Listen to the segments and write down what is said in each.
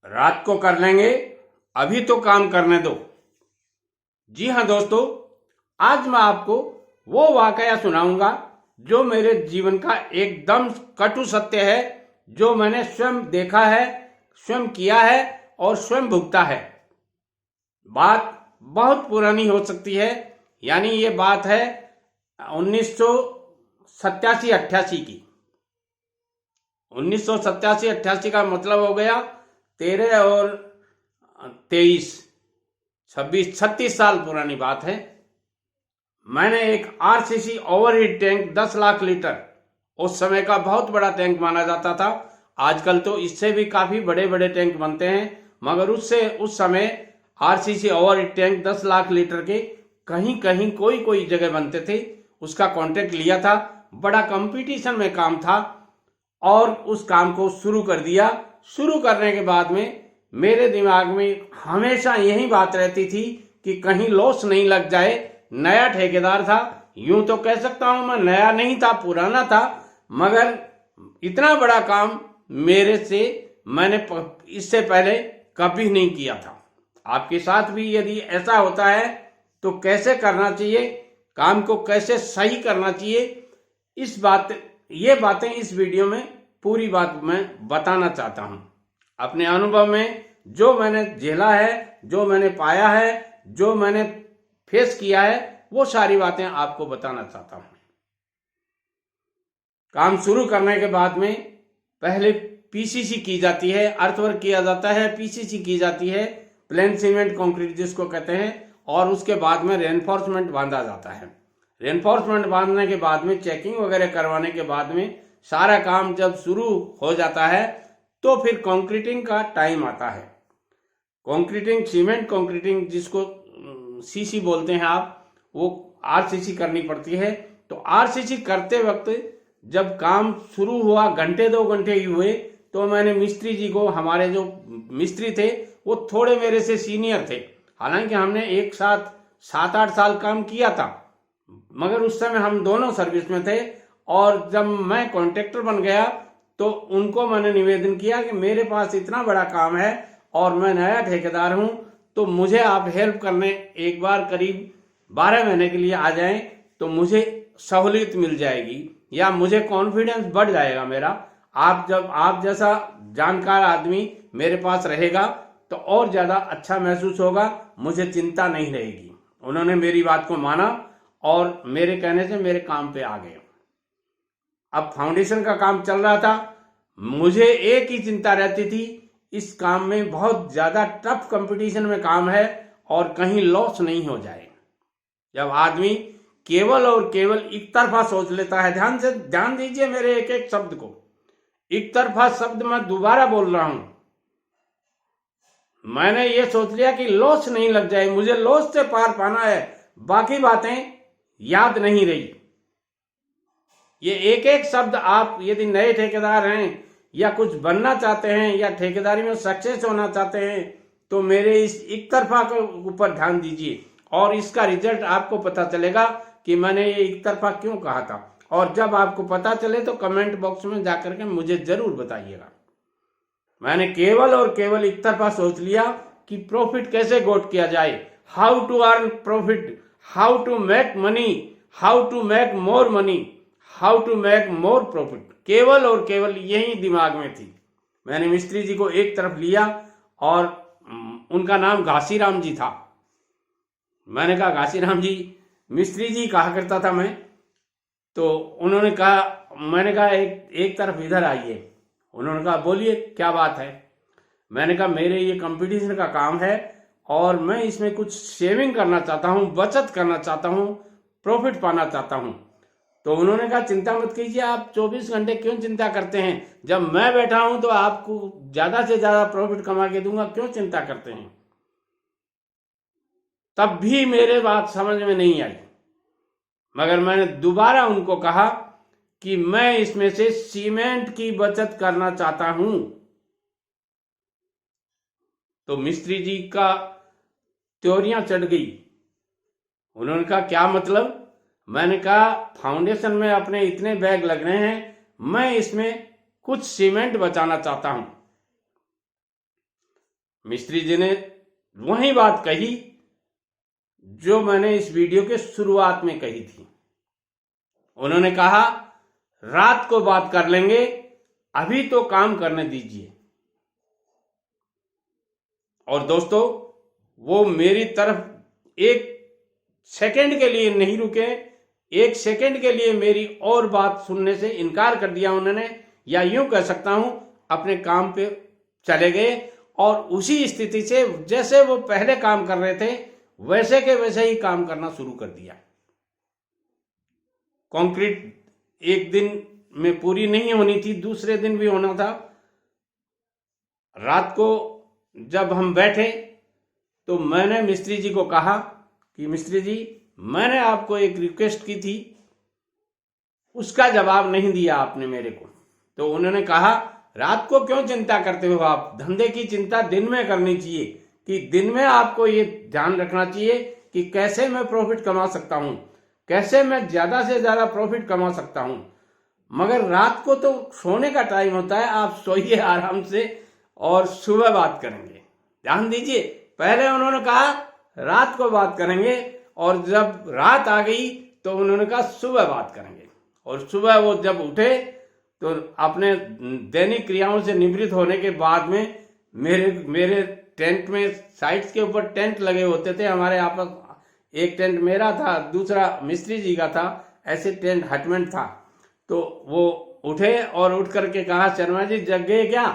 रात को कर लेंगे, अभी तो काम करने दो। जी हाँ दोस्तों, आज मैं आपको वो वाकया सुनाऊंगा जो मेरे जीवन का एकदम कटु सत्य है, जो मैंने स्वयं देखा है, स्वयं किया है और स्वयं भुगता है। बात बहुत पुरानी हो सकती है, यानी ये बात है 1987-88 की। 1987-88 का मतलब हो गया 13 और 23, 26, 36 साल पुरानी बात है। मैंने एक RCC overhead tank 10 lakh litre, उस समय का बहुत बड़ा टैंक माना जाता था। आजकल तो इससे भी काफी बड़े बड़े टैंक बनते हैं, मगर उस समय RCC overhead tank 10 lakh litre के कहीं कहीं कोई जगह बनते थे। उसका कॉन्ट्रैक्ट लिया था, बड़ा कंपटीशन में काम था और उस काम को शुरू कर दिया। शुरू करने के बाद में मेरे दिमाग में हमेशा यही बात रहती थी कि कहीं लॉस नहीं लग जाए। नया ठेकेदार था, यूं तो कह सकता हूं मैं नया नहीं था, पुराना था, मगर इतना बड़ा काम मैंने इससे पहले कभी नहीं किया था। आपके साथ भी यदि ऐसा होता है तो कैसे करना चाहिए, काम को कैसे सही करना चाहिए, ये बातें इस वीडियो में पूरी बात मैं बताना चाहता हूं। अपने अनुभव में जो मैंने झेला है, जो मैंने पाया है, जो मैंने फेस किया है, वो सारी बातें आपको बताना चाहता हूं। काम शुरू करने के बाद में पहले पीसीसी की जाती है, अर्थवर्क किया जाता है, पीसीसी की जाती है, प्लेन सीमेंट कंक्रीट जिसको कहते हैं, और उसके बाद में रेनफोर्समेंट बांधा जाता है। रेनफोर्समेंट बांधने के बाद में चेकिंग वगैरह करवाने के बाद में सारा काम जब शुरू हो जाता है तो फिर कंक्रीटिंग का टाइम आता है। कंक्रीटिंग, सीमेंट कंक्रीटिंग जिसको सीसी बोलते हैं आप, वो आरसीसी करनी पड़ती है। तो आरसीसी करते वक्त जब काम शुरू हुआ, घंटे 2 घंटे ही हुए, तो मैंने मिस्त्री जी को, हमारे जो मिस्त्री थे वो थोड़े मेरे से सीनियर थे, हालांकि हमने एक साथ 7-8 साल काम किया था, मगर उस समय हम दोनों सर्विस में थे। और जब मैं कॉन्ट्रैक्टर बन गया तो उनको मैंने निवेदन किया कि मेरे पास इतना बड़ा काम है और मैं नया ठेकेदार हूं, तो मुझे आप हेल्प करने एक बार करीब 12 महीने के लिए आ जाएं तो मुझे सहूलियत मिल जाएगी या मुझे कॉन्फिडेंस बढ़ जाएगा मेरा। आप जैसा जानकार आदमी मेरे पास रहेगा तो और ज्यादा अच्छा महसूस होगा, मुझे चिंता नहीं रहेगी। उन्होंने मेरी बात को माना और मेरे कहने से मेरे काम पे आ गए। अब फाउंडेशन का काम चल रहा था, मुझे एक ही चिंता रहती थी, इस काम में बहुत ज्यादा टफ कंपटीशन में काम है और कहीं लॉस नहीं हो जाए। जब आदमी केवल और केवल एक तरफा सोच लेता है, ध्यान दीजिए मेरे एक एक शब्द को, एक तरफा शब्द मैं दोबारा बोल रहा हूं। मैंने ये सोच लिया कि लॉस नहीं लग जाए, मुझे लॉस से पार पाना है, बाकी बातें याद नहीं रही। ये एक एक शब्द आप यदि नए ठेकेदार हैं या कुछ बनना चाहते हैं या ठेकेदारी में सक्सेस होना चाहते हैं तो मेरे इस एक तरफा के ऊपर ध्यान दीजिए और इसका रिजल्ट आपको पता चलेगा कि मैंने ये एक तरफा क्यों कहा था। और जब आपको पता चले तो कमेंट बॉक्स में जाकर के मुझे जरूर बताइएगा। मैंने केवल और केवल एक तरफा सोच लिया कि प्रॉफिट कैसे गोट किया जाए, how to earn profit, how to make money, how to make more money, how to make more profit, केवल और केवल यही दिमाग में थी। मैंने मिस्त्री जी को एक तरफ लिया और उनका नाम घासीराम जी था। मैंने कहा घासीराम जी, मिस्त्री जी कहा करता था मैं, तो उन्होंने कहा, मैंने कहा एक तरफ इधर आइए। उन्होंने कहा बोलिए क्या बात है। मैंने कहा मेरे ये कंपटीशन का काम है और मैं इसमें कुछ सेविंग करना चाहता हूँ, बचत करना चाहता हूँ, प्रॉफिट पाना चाहता हूँ। तो उन्होंने कहा चिंता मत कीजिए, आप 24 घंटे क्यों चिंता करते हैं, जब मैं बैठा हूं तो आपको ज्यादा से ज्यादा प्रॉफिट कमा के दूंगा, क्यों चिंता करते हैं। तब भी मेरे बात समझ में नहीं आई, मगर मैंने दोबारा उनको कहा कि मैं इसमें से सीमेंट की बचत करना चाहता हूं। तो मिस्त्री जी का त्योरियां चढ़ गई। उन्होंने कहा क्या मतलब। मैंने कहा फाउंडेशन में अपने इतने बैग लग रहे हैं, मैं इसमें कुछ सीमेंट बचाना चाहता हूं। मिस्त्री जी ने वही बात कही जो मैंने इस वीडियो के शुरुआत में कही थी। उन्होंने कहा रात को बात कर लेंगे, अभी तो काम करने दीजिए। और दोस्तों, वो मेरी तरफ एक सेकंड के लिए नहीं रुके, एक सेकंड के लिए मेरी और बात सुनने से इनकार कर दिया उन्होंने, या यूं कह सकता हूं अपने काम पे चले गए। और उसी स्थिति से जैसे वो पहले काम कर रहे थे वैसे के वैसे ही काम करना शुरू कर दिया। कंक्रीट एक दिन में पूरी नहीं होनी थी, दूसरे दिन भी होना था। रात को जब हम बैठे तो मैंने मिस्त्री जी को कहा कि मिस्त्री जी, मैंने आपको एक रिक्वेस्ट की थी, उसका जवाब नहीं दिया आपने मेरे को। तो उन्होंने कहा रात को क्यों चिंता करते हो आप, धंधे की चिंता दिन में करनी चाहिए, कि दिन में आपको ये ध्यान रखना चाहिए कि कैसे मैं प्रॉफिट कमा सकता हूं, कैसे मैं ज्यादा से ज्यादा प्रॉफिट कमा सकता हूं। मगर रात को तो सोने का टाइम होता है, आप सोइए आराम से और सुबह बात करेंगे। ध्यान दीजिए, पहले उन्होंने कहा रात को बात करेंगे और जब रात आ गई तो उन्होंने कहा सुबह बात करेंगे। और सुबह वो जब उठे तो अपने दैनिक क्रियाओं से निवृत्त होने के बाद में मेरे टेंट में, साइट्स के ऊपर टेंट लगे होते थे हमारे आपस, एक टेंट मेरा था, दूसरा मिस्त्री जी का था, ऐसे टेंट हटमेंट था। तो वो उठे और उठ करके कहा शर्मा जी जग गए क्या?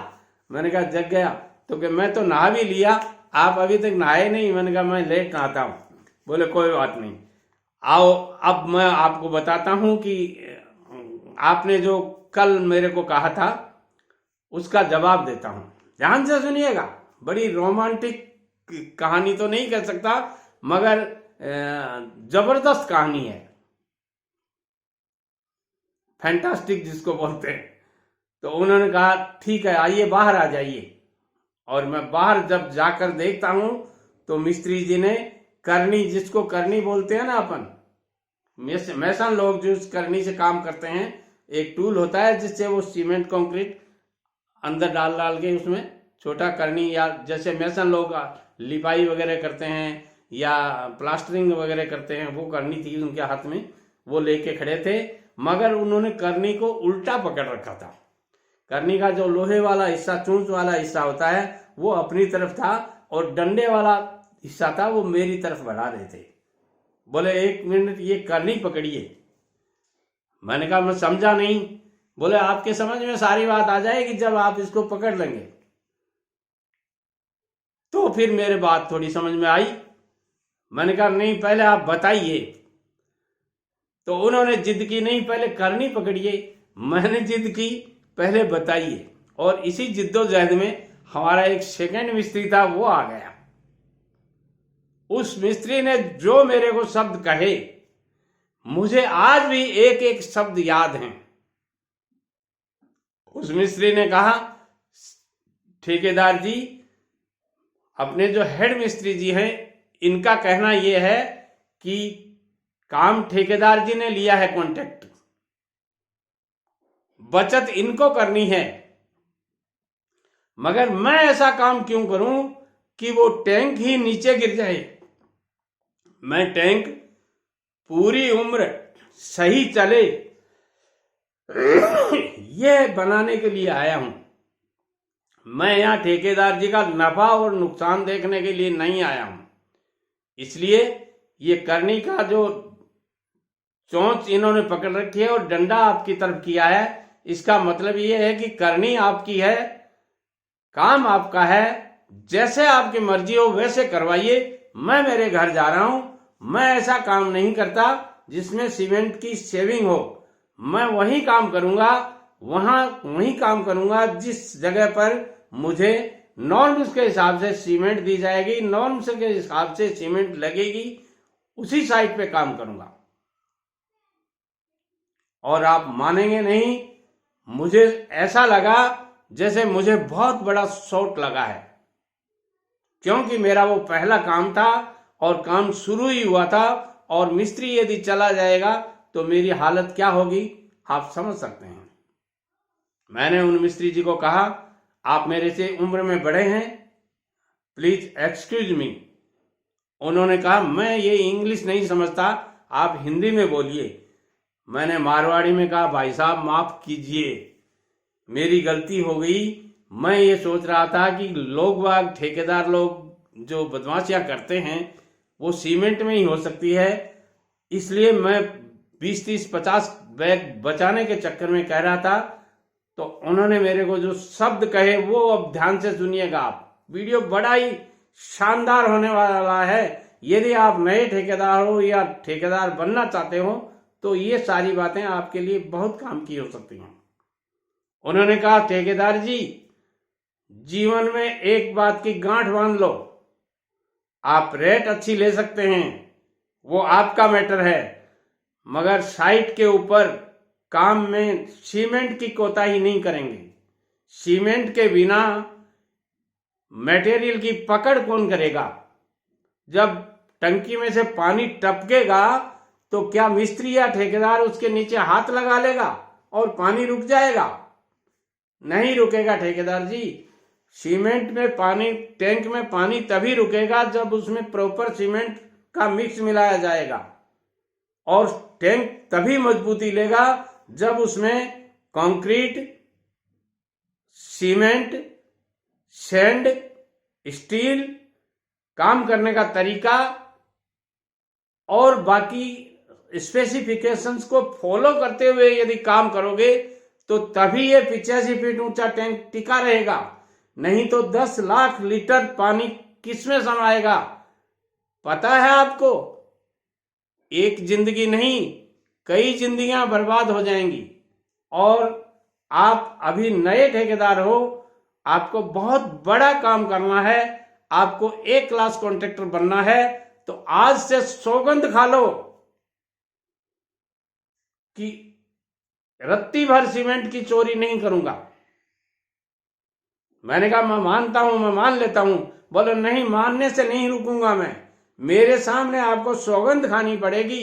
मैंने कहा जग गया। तो कि मैं तो नहा भी लिया, आप अभी तक नहाए नहीं। मैंने कहा मैं लेट नहाता हूँ। बोले कोई बात नहीं, आओ अब मैं आपको बताता हूँ कि आपने जो कल मेरे को कहा था उसका जवाब देता हूँ। ध्यान से सुनिएगा, बड़ी रोमांटिक कहानी तो नहीं कह सकता मगर जबरदस्त कहानी है, फैंटास्टिक जिसको बोलते हैं। तो उन्होंने कहा ठीक है, आइए बाहर आ जाइए। और मैं बाहर जब जाकर देखता हूं तो मिस्त्री जी ने करनी, जिसको करनी बोलते हैं ना अपन, मैसन लोग जो इस करनी से काम करते हैं, एक टूल होता है जिससे वो सीमेंट कंक्रीट अंदर डाल के उसमें छोटा करनी, या जैसे मैसन लोग लिपाई वगैरह करते हैं या प्लास्टरिंग वगैरह करते हैं, वो करनी थी उनके हाथ में, वो लेके खड़े थे। मगर उन्होंने करनी को उल्टा पकड़ रखा था। करनी का जो लोहे वाला हिस्सा, चूंच वाला हिस्सा होता है, वो अपनी तरफ था और डंडे वाला हिस्सा था वो मेरी तरफ बढ़ा रहे थे। बोले एक मिनट ये करनी पकड़िए। मैंने कहा मैं समझा नहीं। बोले आपके समझ में सारी बात आ जाएगी जब आप इसको पकड़ लेंगे। तो फिर मेरे बात थोड़ी समझ में आई। मैंने कहा नहीं, पहले आप बताइए। तो उन्होंने जिद की, नहीं पहले करनी पकड़िए। मैंने जिद की पहले बताइए। और इसी जिद्दोजहद में हमारा एक सेकंड मिस्त्री था, वो आ गया। उस मिस्त्री ने जो मेरे को शब्द कहे, मुझे आज भी एक एक शब्द याद हैं। उस मिस्त्री ने कहा ठेकेदार जी, अपने जो हेड मिस्त्री जी हैं, इनका कहना यह है कि काम ठेकेदार जी ने लिया है कॉन्ट्रैक्ट, बचत इनको करनी है, मगर मैं ऐसा काम क्यों करूं कि वो टैंक ही नीचे गिर जाए। मैं टैंक पूरी उम्र सही चले यह बनाने के लिए आया हूं। मैं यहां ठेकेदार जी का नफा और नुकसान देखने के लिए नहीं आया हूं। इसलिए ये करनी का जो चोंच इन्होंने पकड़ रखी है और डंडा आपकी तरफ किया है, इसका मतलब ये है कि करनी आपकी है, काम आपका है, जैसे आपकी मर्जी हो वैसे करवाइए। मैं मेरे घर जा रहा हूं। मैं ऐसा काम नहीं करता जिसमें सीमेंट की सेविंग हो। मैं वही काम करूंगा, वही काम करूंगा जिस जगह पर मुझे नॉर्म्स के हिसाब से सीमेंट दी जाएगी, नॉर्म्स के हिसाब से सीमेंट लगेगी, उसी साइट पे काम करूंगा। और आप मानेंगे नहीं, मुझे ऐसा लगा जैसे मुझे बहुत बड़ा शॉट लगा है, क्योंकि मेरा वो पहला काम था और काम शुरू ही हुआ था। और मिस्त्री यदि चला जाएगा तो मेरी हालत क्या होगी आप समझ सकते हैं। मैंने उन मिस्त्री जी को कहा, आप मेरे से उम्र में बड़े हैं, प्लीज एक्सक्यूज मी। उन्होंने कहा मैं ये इंग्लिश नहीं समझता, आप हिंदी में बोलिए। मैंने मारवाड़ी में कहा भाई साहब माफ कीजिए, मेरी गलती हो गई। मैं ये सोच रहा था कि लोग बाग ठेकेदार लोग जो बदमाशियां करते हैं वो सीमेंट में ही हो सकती है, इसलिए मैं 20, 30, 50 बैग बचाने के चक्कर में कह रहा था। तो उन्होंने मेरे को जो शब्द कहे वो अब ध्यान से सुनिएगा आप। वीडियो बड़ा ही शानदार होने वाला है। यदि आप नए ठेकेदार हो या ठेकेदार बनना चाहते हो तो ये सारी बातें आपके लिए बहुत काम की हो सकती हैं। उन्होंने कहा ठेकेदार जी, जीवन में एक बात की गांठ बांध लो, आप रेट अच्छी ले सकते हैं, वो आपका मैटर है, मगर साइट के ऊपर काम में सीमेंट की कोताही नहीं करेंगे। सीमेंट के बिना मटेरियल की पकड़ कौन करेगा? जब टंकी में से पानी टपकेगा तो क्या मिस्त्री या ठेकेदार उसके नीचे हाथ लगा लेगा और पानी रुक जाएगा? नहीं रुकेगा ठेकेदार जी। सीमेंट में पानी, टैंक में पानी तभी रुकेगा जब उसमें प्रॉपर सीमेंट का मिक्स मिलाया जाएगा, और टैंक तभी मजबूती लेगा जब उसमें कंक्रीट, सीमेंट, सैंड, स्टील, काम करने का तरीका और बाकी स्पेसिफिकेशंस को फॉलो करते हुए यदि काम करोगे तो तभी ये 85 फीट ऊंचा टैंक टिका रहेगा। नहीं तो 10 लाख लीटर पानी किसमें समाएगा? पता है आपको? एक जिंदगी नहीं, कई जिंदगियां बर्बाद हो जाएंगी। और आप अभी नए ठेकेदार हो, आपको बहुत बड़ा काम करना है, आपको A क्लास कॉन्ट्रैक्टर बनना है। तो आज से सौगंध खा लो कि रत्ती भर सीमेंट की चोरी नहीं करूंगा। मैंने कहा मैं मानता हूं, मैं मान लेता हूं। बोलो नहीं, मानने से नहीं रुकूंगा मैं। मेरे सामने आपको सौगंध खानी पड़ेगी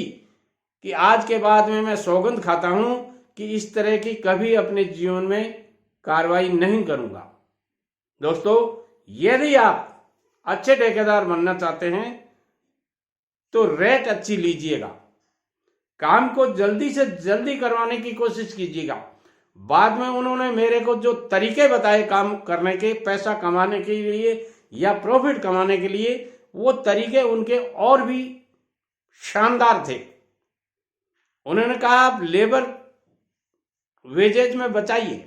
कि आज के बाद में मैं सौगंध खाता हूं कि इस तरह की कभी अपने जीवन में कार्रवाई नहीं करूंगा। दोस्तों, यदि आप अच्छे ठेकेदार बनना चाहते हैं तो रेट अच्छी लीजिएगा, काम को जल्दी से जल्दी करवाने की कोशिश कीजिएगा। बाद में उन्होंने मेरे को जो तरीके बताए काम करने के, पैसा कमाने के लिए या प्रॉफिट कमाने के लिए, वो तरीके उनके और भी शानदार थे। उन्होंने कहा आप लेबर वेजेज में बचाइए।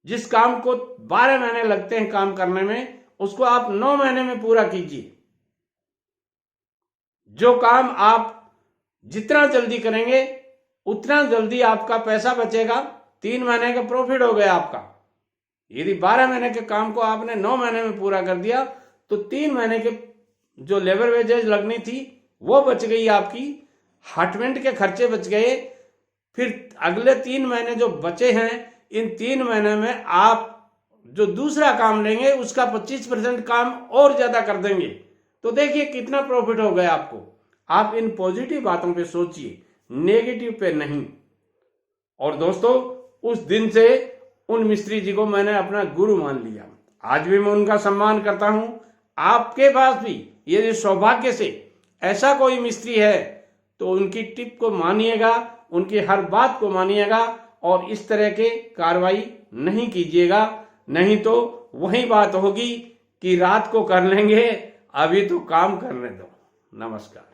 जिस काम को 12 महीने लगते हैं काम करने में, उसको आप 9 महीने में पूरा कीजिए। जो काम आप जितना जल्दी करेंगे उतना जल्दी आपका पैसा बचेगा। 3 महीने का प्रॉफिट हो गया आपका। यदि 12 महीने के काम को आपने 9 महीने में पूरा कर दिया तो 3 महीने के जो लेबर वेजेज लगनी थी वो बच गई आपकी, हार्टमेंट के खर्चे बच गए। फिर अगले 3 महीने जो बचे हैं, इन 3 महीने में आप जो दूसरा काम लेंगे उसका 25% काम और ज्यादा कर देंगे। तो देखिए कितना प्रॉफिट हो गया आपको। आप इन पॉजिटिव बातों पे सोचिए, नेगेटिव पे नहीं। और दोस्तों, उस दिन से उन मिस्त्री जी को मैंने अपना गुरु मान लिया। आज भी मैं उनका सम्मान करता हूं। आपके पास भी यदि सौभाग्य से ऐसा कोई मिस्त्री है तो उनकी टिप को मानिएगा, उनकी हर बात को मानिएगा और इस तरह के कार्रवाई नहीं कीजिएगा। नहीं तो वही बात होगी कि रात को कर लेंगे, अभी तो काम करने दो। नमस्कार।